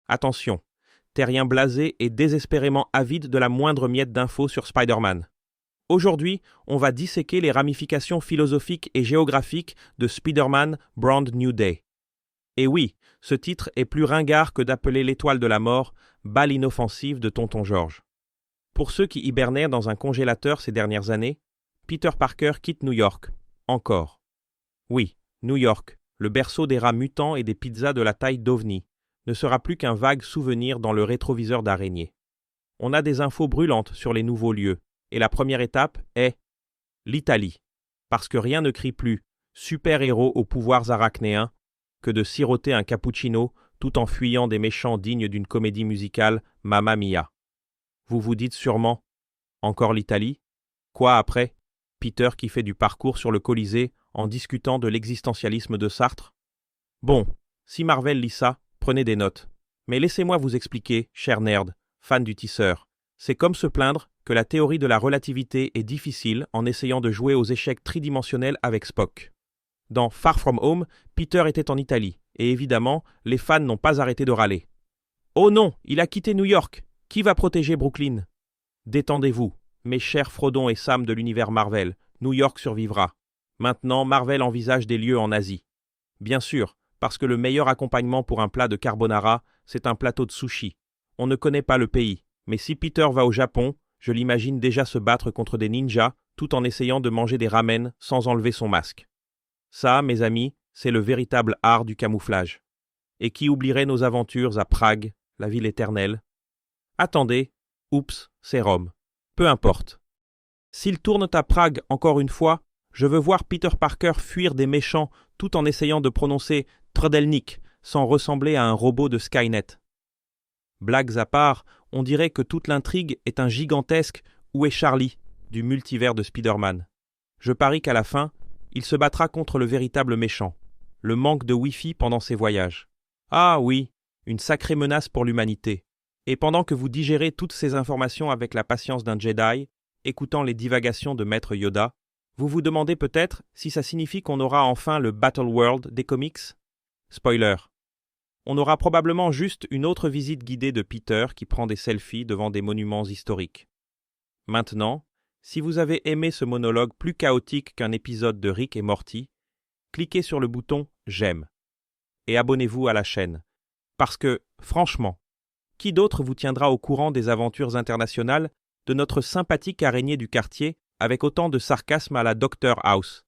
Attention, terrien blasé et désespérément avide de la moindre miette d'infos sur Spider-Man. Aujourd'hui, on va disséquer les ramifications philosophiques et géographiques de Spider-Man Brand New Day. Et oui, ce titre est plus ringard que d'appeler l'étoile de la mort balle inoffensive de Tonton George. Pour ceux qui hibernèrent dans un congélateur ces dernières années, Peter Parker quitte New York. Encore. Oui, New York, le berceau des rats mutants et des pizzas de la taille d'OVNI, ne sera plus qu'un vague souvenir dans le rétroviseur d'araignée. On a des infos brûlantes sur les nouveaux lieux, et la première étape est l'Italie, parce que rien ne crie plus super-héros aux pouvoirs arachnéens que de siroter un cappuccino tout en fuyant des méchants dignes d'une comédie musicale Mamma Mia. Vous vous dites sûrement « Encore l'Italie ?» Quoi après ? Peter qui fait du parcours sur le Colisée en discutant de l'existentialisme de Sartre ? Bon, si Marvel lit ça, prenez des notes. Mais laissez-moi vous expliquer, cher nerd, fan du tisseur. C'est comme se plaindre que la théorie de la relativité est difficile en essayant de jouer aux échecs tridimensionnels avec Spock. Dans Far From Home, Peter était en Italie, et évidemment, les fans n'ont pas arrêté de râler. « Oh non, il a quitté New York. Qui va protéger Brooklyn ?» Détendez-vous, mes chers Frodon et Sam de l'univers Marvel, New York survivra. Maintenant, Marvel envisage des lieux en Asie. Bien sûr, parce que le meilleur accompagnement pour un plat de carbonara, c'est un plateau de sushi. On ne connaît pas le pays, mais si Peter va au Japon, je l'imagine déjà se battre contre des ninjas tout en essayant de manger des ramen sans enlever son masque. Ça, mes amis, c'est le véritable art du camouflage. Et qui oublierait nos aventures à Prague, la ville éternelle ? Attendez, oups, c'est Rome. Peu importe. S'ils tournent à Prague encore une fois, je veux voir Peter Parker fuir des méchants tout en essayant de prononcer Trdelnik sans ressembler à un robot de Skynet. Blagues à part, on dirait que toute l'intrigue est un gigantesque « Où est Charlie ?» du multivers de Spider-Man. Je parie qu'à la fin, il se battra contre le véritable méchant, le manque de Wi-Fi pendant ses voyages. Ah oui, une sacrée menace pour l'humanité. Et pendant que vous digérez toutes ces informations avec la patience d'un Jedi, écoutant les divagations de Maître Yoda, vous vous demandez peut-être si ça signifie qu'on aura enfin le Battle World des comics ? Spoiler. On aura probablement juste une autre visite guidée de Peter qui prend des selfies devant des monuments historiques. Maintenant, si vous avez aimé ce monologue plus chaotique qu'un épisode de Rick et Morty, cliquez sur le bouton « J'aime » et abonnez-vous à la chaîne. Parce que, franchement, qui d'autre vous tiendra au courant des aventures internationales de notre sympathique araignée du quartier avec autant de sarcasme à la Dr House ?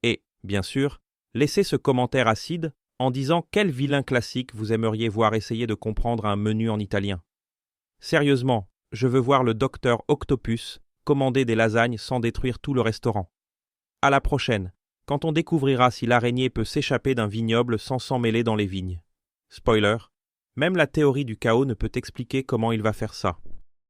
Et, bien sûr, laissez ce commentaire acide en disant quel vilain classique vous aimeriez voir essayer de comprendre un menu en italien. Sérieusement, je veux voir le Docteur Octopus commander des lasagnes sans détruire tout le restaurant. À la prochaine, quand on découvrira si l'araignée peut s'échapper d'un vignoble sans s'emmêler dans les vignes. Spoiler, même la théorie du chaos ne peut expliquer comment il va faire ça.